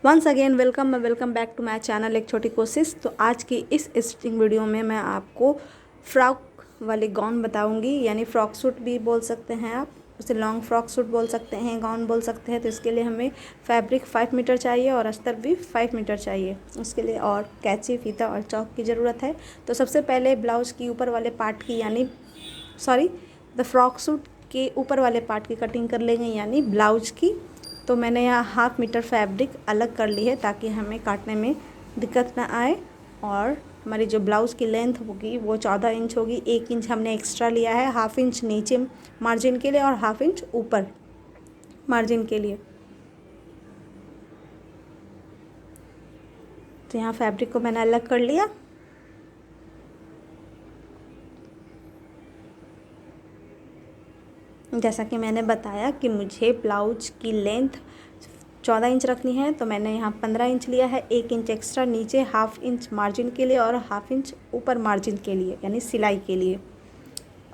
Once again welcome back to my channel एक छोटी कोशिश। तो आज की इस स्टिचिंग वीडियो में मैं आपको फ्रॉक वाले गाउन बताऊंगी, यानी फ्रॉक सूट भी बोल सकते हैं आप, उसे लॉन्ग फ्रॉक सूट बोल सकते हैं, गाउन बोल सकते हैं। तो इसके लिए हमें फैब्रिक 5 मीटर चाहिए और अस्तर भी 5 मीटर चाहिए। उसके लिए और कैंची, फीता और चौक की ज़रूरत है। तो सबसे पहले ब्लाउज़ की ऊपर वाले पार्ट की द फ्रॉक सूट के ऊपर वाले पार्ट की कटिंग कर लेंगे, यानी ब्लाउज की। तो मैंने यहाँ 1/2 मीटर फैब्रिक अलग कर ली है ताकि हमें काटने में दिक्कत ना आए। और हमारी जो ब्लाउज़ की लेंथ होगी वो 14 इंच होगी। 1 इंच हमने एक्स्ट्रा लिया है, 1/2 इंच नीचे मार्जिन के लिए और 1/2 इंच ऊपर मार्जिन के लिए। तो यहाँ फैब्रिक को मैंने अलग कर लिया। जैसा कि मैंने बताया कि मुझे ब्लाउज की लेंथ 14 इंच रखनी है, तो मैंने यहाँ 15 इंच लिया है। 1 इंच एक्स्ट्रा नीचे 1/2 इंच मार्जिन के लिए और 1/2 इंच ऊपर मार्जिन के लिए, यानी सिलाई के लिए।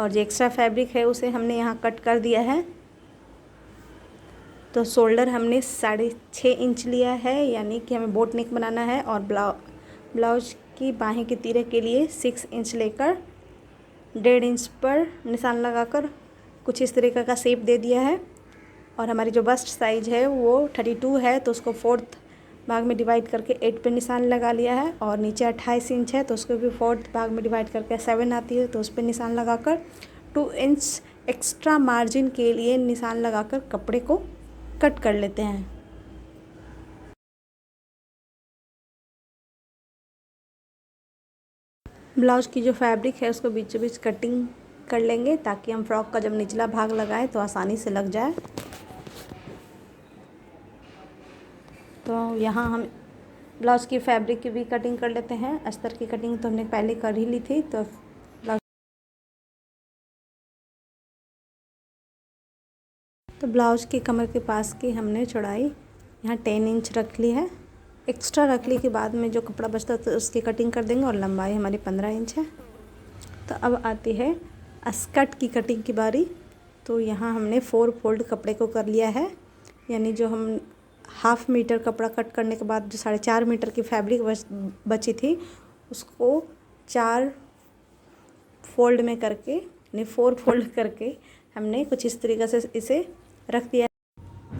और जो एक्स्ट्रा फैब्रिक है उसे हमने यहाँ कट कर दिया है। तो शोल्डर हमने 6.5 इंच लिया है, यानी कि हमें बोट नेक बनाना है। और ब्लाउज की बाहें के तीरे के लिए 6 इंच लेकर 1.5 इंच पर निशान लगाकर कुछ इस तरीके का शेप दे दिया है। और हमारी जो बस्ट साइज़ है वो 32 है, तो उसको 4th भाग में डिवाइड करके 8 पे निशान लगा लिया है। और नीचे 28 इंच है, तो उसको भी 4th भाग में डिवाइड करके 7 आती है, तो उस पर निशान लगाकर 2 इंच एक्स्ट्रा मार्जिन के लिए निशान लगाकर कपड़े को कट कर लेते हैं। ब्लाउज़ की जो फैब्रिक है उसको बीचों बीच कटिंग कर लेंगे ताकि हम फ्रॉक का जब निचला भाग लगाएं तो आसानी से लग जाए। तो यहाँ हम ब्लाउज़ की फैब्रिक की भी कटिंग कर लेते हैं। अस्तर की कटिंग तो हमने पहले कर ही ली थी। तो ब्लाउज़ की कमर के पास की हमने चौड़ाई यहाँ 10 इंच रख ली है। एक्स्ट्रा रख ली के बाद में जो कपड़ा बचता है तो उसकी कटिंग कर देंगे। और लंबाई हमारी 15 इंच है। तो अब आती है स्कर्ट की कटिंग की बारी। तो यहाँ हमने 4 फोल्ड कपड़े को कर लिया है, यानी जो हम 1/2 मीटर कपड़ा कट करने के बाद जो 4.5 मीटर की फैब्रिक बची थी उसको 4 फोल्ड में करके, यानी 4 फोल्ड करके हमने कुछ इस तरीके से इसे रख दिया।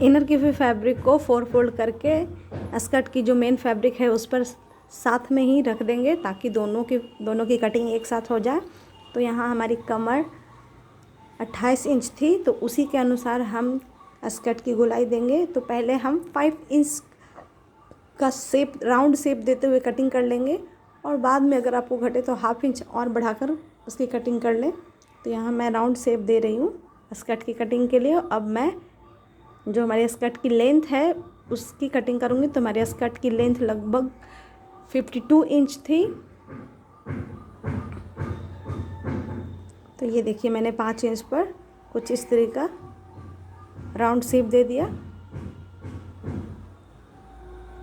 इनर की भी फैब्रिक को 4 फोल्ड करके स्कर्ट की जो मेन फैब्रिक है उस पर साथ में ही रख देंगे ताकि दोनों की कटिंग एक साथ हो जाए। तो यहाँ हमारी कमर 28 इंच थी, तो उसी के अनुसार हम स्कर्ट की गोलाई देंगे। तो पहले हम 5 इंच का शेप, राउंड शेप देते हुए कटिंग कर लेंगे। और बाद में अगर आपको घटे तो 1/2 इंच और बढ़ाकर उसकी कटिंग कर लें। तो यहाँ मैं राउंड शेप दे रही हूँ स्कर्ट की कटिंग के लिए। अब मैं जो हमारे स्कर्ट की लेंथ है उसकी कटिंग करूँगी। तो हमारे स्कर्ट की लेंथ लगभग 52 इंच थी। तो ये देखिए मैंने 5 इंच पर कुछ इस तरह का राउंड शेप दे दिया।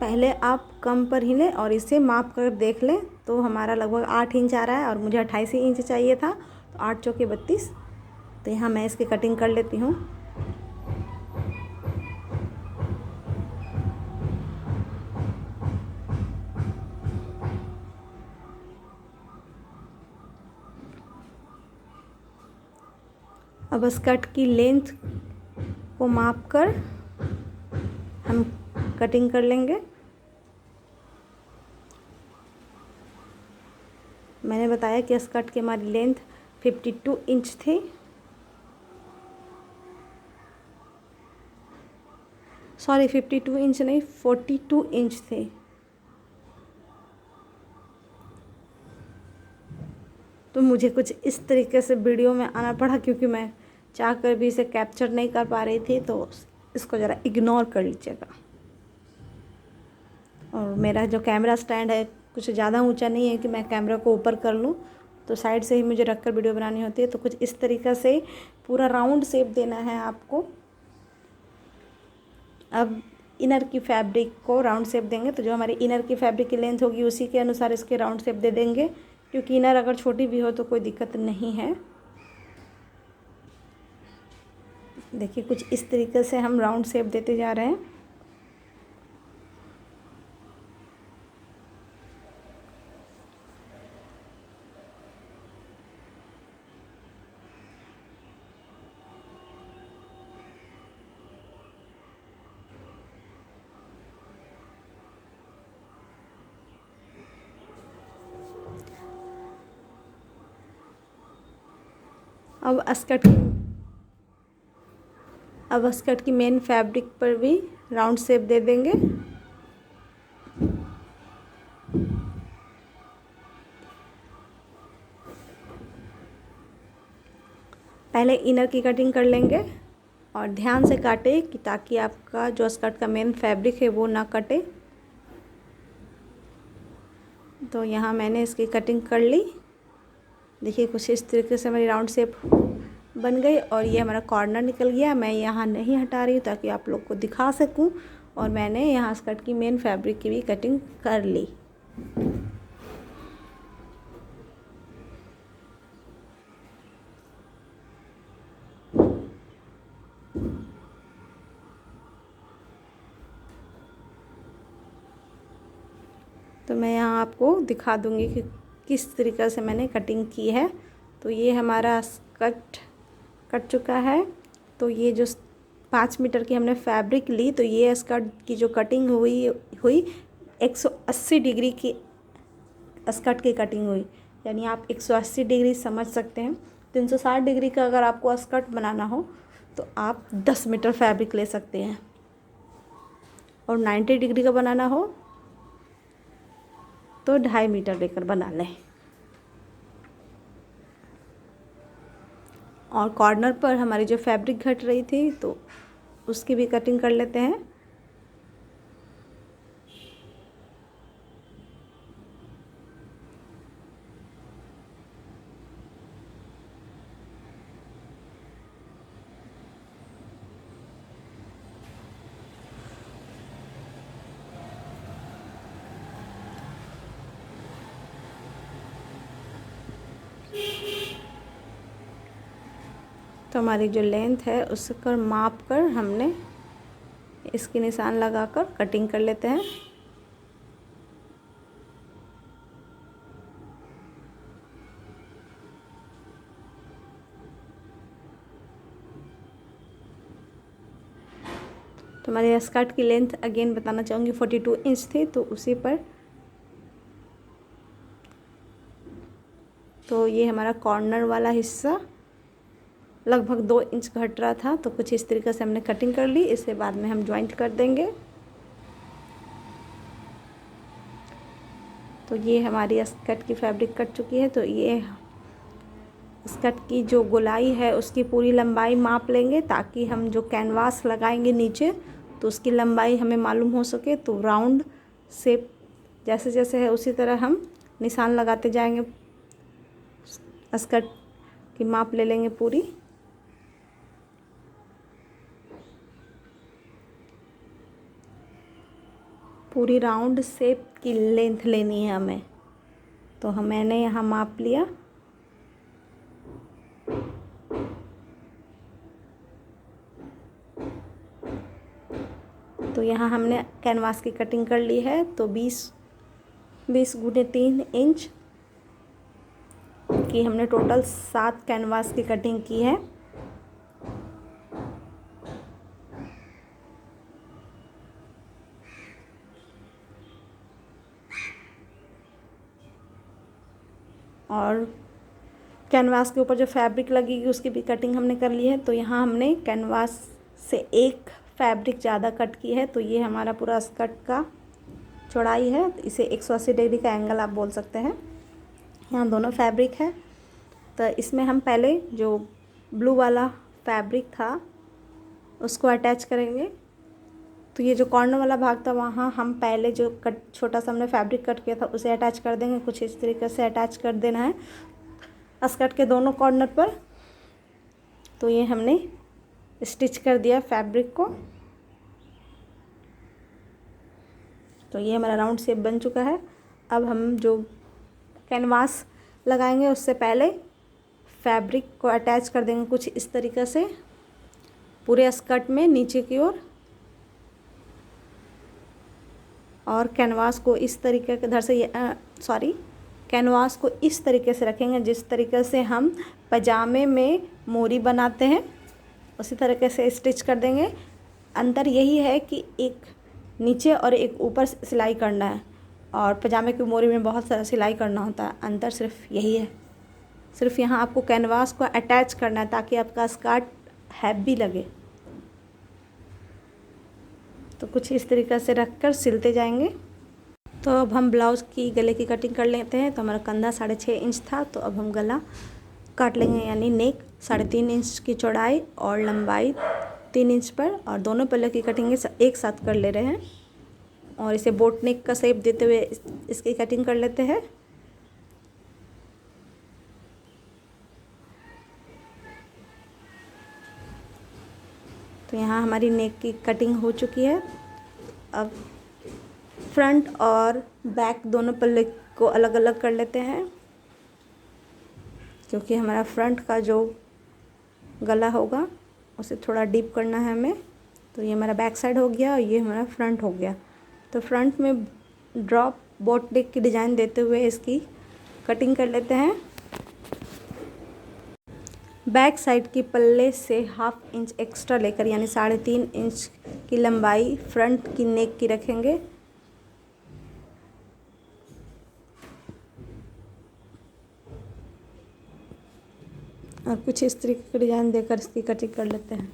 पहले आप कम पर ही लें और इसे माप कर देख लें। तो हमारा लगभग 8 इंच आ रहा है और मुझे 28 इंच चाहिए था, तो 8 चौके 32। तो यहाँ मैं इसकी कटिंग कर लेती हूँ। अब स्कर्ट की लेंथ को माप कर हम कटिंग कर लेंगे। मैंने बताया कि स्कर्ट की हमारी लेंथ 52 इंच थी। सॉरी, 52 इंच नहीं, 42 इंच थी। तो मुझे कुछ इस तरीके से वीडियो में आना पड़ा क्योंकि मैं चाह कर भी इसे कैप्चर नहीं कर पा रही थी, तो इसको ज़रा इग्नोर कर लीजिएगा। और मेरा जो कैमरा स्टैंड है कुछ ज़्यादा ऊंचा नहीं है कि मैं कैमरा को ऊपर कर लूँ, तो साइड से ही मुझे रख कर वीडियो बनानी होती है। तो कुछ इस तरीक़े से पूरा राउंड शेप देना है आपको। अब इनर की फैब्रिक को राउंड शेप देंगे, तो जो हमारी इनर की फैब्रिक की लेंथ होगी उसी के अनुसार इसके राउंड शेप दे देंगे, क्योंकि इनर अगर छोटी भी हो तो कोई दिक्कत नहीं है। देखिए कुछ इस तरीके से हम राउंड शेप देते जा रहे हैं। अब स्कर्ट की मेन फैब्रिक पर भी राउंड शेप दे देंगे। पहले इनर की कटिंग कर लेंगे और ध्यान से काटे कि ताकि आपका जो स्कर्ट का मेन फैब्रिक है वो ना कटे। तो यहाँ मैंने इसकी कटिंग कर ली। देखिए कुछ इस तरीके से हमारी राउंड शेप बन गई और ये हमारा कॉर्नर निकल गया। मैं यहाँ नहीं हटा रही हूँ ताकि आप लोग को दिखा सकूँ। और मैंने यहाँ स्कर्ट की मेन फैब्रिक की भी कटिंग कर ली। तो मैं यहाँ आपको दिखा दूँगी कि किस तरीक़े से मैंने कटिंग की है। तो ये हमारा स्कर्ट कट चुका है। तो ये जो 5 मीटर की हमने फैब्रिक ली, तो ये स्कर्ट की जो कटिंग हुई 180 डिग्री की स्कर्ट की कटिंग हुई। यानी आप 180 डिग्री समझ सकते हैं। 360 डिग्री का अगर आपको स्कर्ट बनाना हो तो आप 10 मीटर फैब्रिक ले सकते हैं, और 90 डिग्री का बनाना हो तो 2.5 मीटर लेकर बना लें। और कॉर्नर पर हमारी जो फैब्रिक घट रही थी तो उसकी भी कटिंग कर लेते हैं। तो हमारी जो लेंथ है उसको माप कर हमने इसकी निशान लगाकर कटिंग कर लेते हैं। तो हमारे स्कर्ट की लेंथ अगेन बताना चाहूँगी 42 इंच थी, तो उसी पर तो ये हमारा कॉर्नर वाला हिस्सा लगभग 2 इंच घट रहा था। तो कुछ इस तरीके से हमने कटिंग कर ली। इसके बाद में हम जॉइंट कर देंगे। तो ये हमारी स्कर्ट की फैब्रिक कट चुकी है। तो ये स्कर्ट की जो गोलाई है उसकी पूरी लंबाई माप लेंगे, ताकि हम जो कैनवास लगाएंगे नीचे तो उसकी लंबाई हमें मालूम हो सके। तो राउंड शेप जैसे जैसे है उसी तरह हम निशान लगाते जाएंगे। स्कर्ट की माप ले लेंगे पूरी। पूरी राउंड शेप की लेंथ लेनी है हमें। तो मैंने यहाँ माप लिया। तो यहाँ हमने कैनवास की कटिंग कर ली है। तो 20 गुने 3 इंच की हमने टोटल 7 कैनवास की कटिंग की है। और कैनवास के ऊपर जो फैब्रिक लगेगी उसकी भी कटिंग हमने कर ली है। तो यहाँ हमने कैनवास से एक फैब्रिक ज़्यादा कट की है। तो ये हमारा पूरा स्कर्ट का चौड़ाई है। इसे 180 डिग्री का एंगल आप बोल सकते हैं। यहाँ दोनों फैब्रिक है। तो इसमें हम पहले जो ब्लू वाला फैब्रिक था उसको अटैच करेंगे। तो ये जो कॉर्नर वाला भाग था वहाँ हम पहले जो छोटा सा हमने फैब्रिक कट किया था उसे अटैच कर देंगे। कुछ इस तरीके से अटैच कर देना है स्कर्ट के दोनों कॉर्नर पर। तो ये हमने स्टिच कर दिया फैब्रिक को। तो ये हमारा राउंड शेप बन चुका है। अब हम जो कैनवास लगाएंगे उससे पहले फैब्रिक को अटैच कर देंगे कुछ इस तरीके से पूरे स्कर्ट में नीचे की ओर। और कैनवास को इस तरीके के कैनवास को इस तरीके से रखेंगे जिस तरीके से हम पजामे में मोरी बनाते हैं उसी तरीके से स्टिच कर देंगे। अंतर यही है कि एक नीचे और एक ऊपर सिलाई करना है, और पजामे की मोरी में बहुत सारा सिलाई करना होता है। अंतर सिर्फ यही है। सिर्फ यहाँ आपको कैनवास को अटैच करना है ताकि आपका स्कर्ट हैवी लगे। तो कुछ इस तरीक़े से रख कर सिलते जाएंगे। तो अब हम ब्लाउज़ की गले की कटिंग कर लेते हैं। तो हमारा कंधा 6.5 इंच था, तो अब हम गला काट लेंगे, यानी नेक 3.5 इंच की चौड़ाई और लंबाई 3 इंच पर, और दोनों पल्ले की कटिंग एक साथ कर ले रहे हैं और इसे बोट नेक का शेप देते हुए इसकी कटिंग कर लेते हैं। तो यहाँ हमारी नेक की कटिंग हो चुकी है। अब फ्रंट और बैक दोनों पल्ले को अलग अलग कर लेते हैं, क्योंकि हमारा फ्रंट का जो गला होगा उसे थोड़ा डीप करना है हमें। तो ये हमारा बैक साइड हो गया और ये हमारा फ्रंट हो गया। तो फ्रंट में ड्रॉप बोट नेक की डिज़ाइन देते हुए इसकी कटिंग कर लेते हैं। बैक साइड की पल्ले से 1/2 इंच एक्स्ट्रा लेकर, यानी 3.5 इंच की लंबाई फ्रंट की नेक की रखेंगे। और कुछ इस तरीके की डिज़ाइन देकर इसकी कटिंग कर लेते हैं।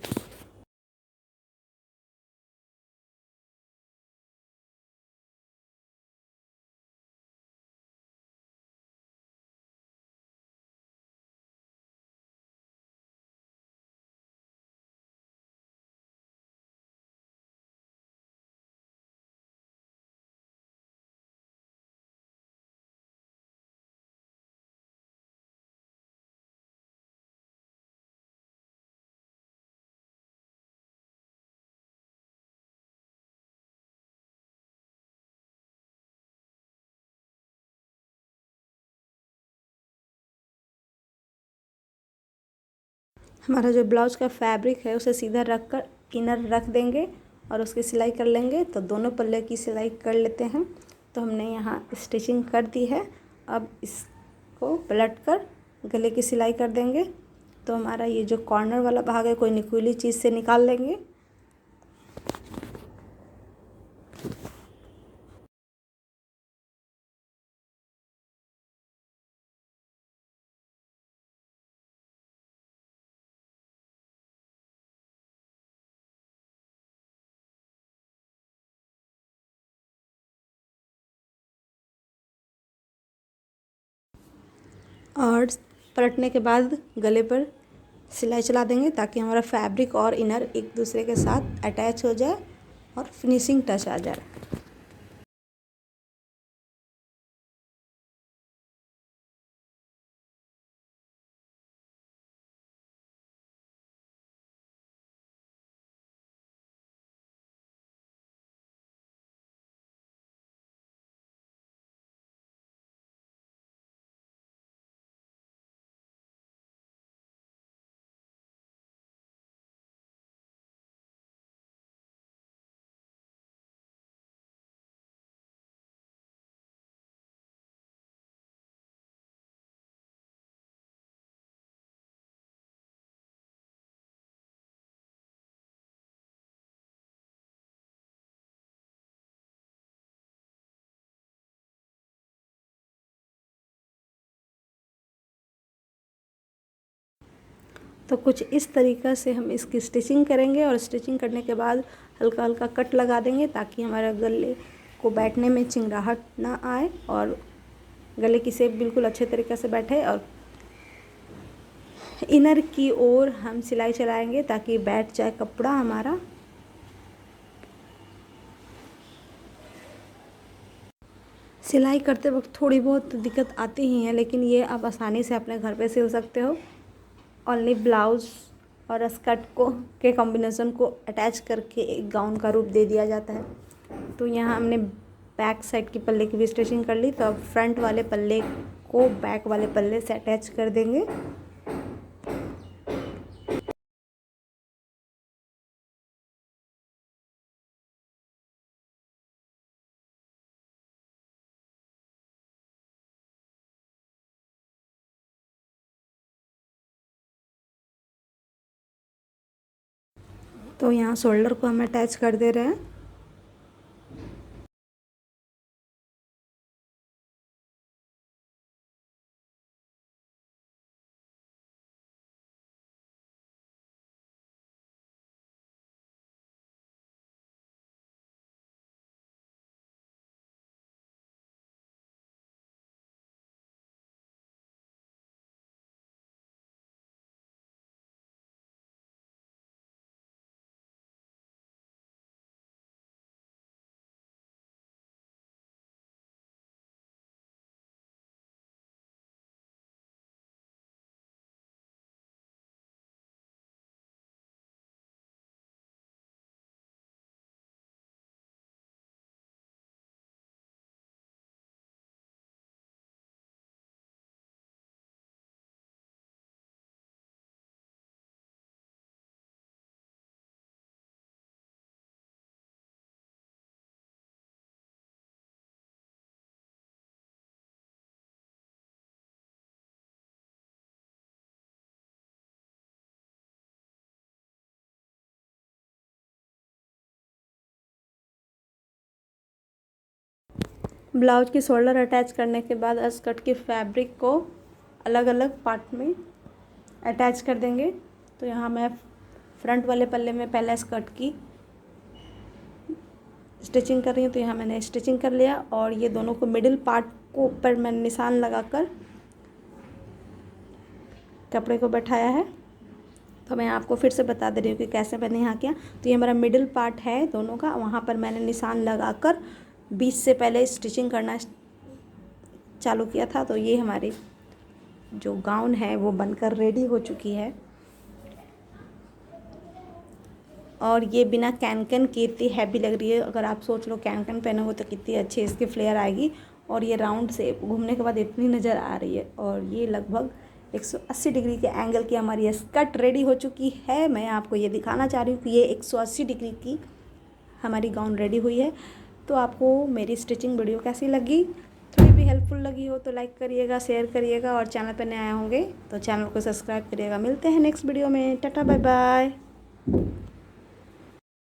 हमारा जो ब्लाउज का फैब्रिक है उसे सीधा रख कर इनर रख देंगे और उसकी सिलाई कर लेंगे। तो दोनों पल्ले की सिलाई कर लेते हैं। तो हमने यहाँ स्टिचिंग कर दी है। अब इसको पलट कर गले की सिलाई कर देंगे। तो हमारा ये जो कॉर्नर वाला भाग है कोई नुकीली चीज़ से निकाल लेंगे। और पलटने के बाद गले पर सिलाई चला देंगे ताकि हमारा फैब्रिक और इनर एक दूसरे के साथ अटैच हो जाए और फिनिशिंग टच आ जाए। तो कुछ इस तरीक़ा से हम इसकी स्टिचिंग करेंगे और स्टिचिंग करने के बाद हल्का हल्का कट लगा देंगे ताकि हमारा गले को बैठने में चिंगाहट ना आए और गले की शेप बिल्कुल अच्छे तरीक़े से बैठे। और इनर की ओर हम सिलाई चलाएंगे ताकि बैठ जाए कपड़ा हमारा। सिलाई करते वक्त थोड़ी बहुत दिक्कत आती ही है, लेकिन ये आप आसानी से अपने घर पे सिल सकते हो। ओनली ब्लाउज़ और स्कर्ट को के कॉम्बिनेशन को अटैच करके एक गाउन का रूप दे दिया जाता है। तो यहाँ हमने बैक साइड की पल्ले की भी स्टिचिंग कर ली। तो अब फ्रंट वाले पल्ले को बैक वाले पल्ले से अटैच कर देंगे। तो यहाँ शोल्डर को हम अटैच कर दे रहे हैं। ब्लाउज की शोल्डर अटैच करने के बाद स्कर्ट की फैब्रिक को अलग अलग पार्ट में अटैच कर देंगे। तो यहाँ मैं फ्रंट वाले पल्ले में पहले स्कर्ट की स्टिचिंग कर रही हूँ। तो यहाँ मैंने स्टिचिंग कर लिया और ये दोनों को मिडिल पार्ट को ऊपर मैंने निशान लगाकर कपड़े को बैठाया है। तो मैं आपको फिर से बता दे रही हूँ कि कैसे मैंने यहाँ किया। तो ये हमारा मिडिल पार्ट है दोनों का, वहाँ पर मैंने निशान लगाकर बीच से पहले स्टिचिंग करना चालू किया था। तो ये हमारी जो गाउन है वो बनकर रेडी हो चुकी है और ये बिना कैन की इतनी हैवी लग रही है। अगर आप सोच लो कैन पहनोगे तो कितनी अच्छी इसकी फ्लेयर आएगी। और ये राउंड से घूमने के बाद इतनी नज़र आ रही है। और ये लगभग 180 डिग्री के एंगल की हमारी ये स्कर्ट रेडी हो चुकी है। मैं आपको ये दिखाना चाह रही हूँ कि ये 180 डिग्री की हमारी गाउन रेडी हुई है। तो आपको मेरी स्टिचिंग वीडियो कैसी लगी, थोड़ी भी हेल्पफुल लगी हो तो लाइक करिएगा, शेयर करिएगा और चैनल पर नए आए होंगे तो चैनल को सब्सक्राइब करिएगा। मिलते हैं नेक्स्ट वीडियो में। टाटा बाय बाय।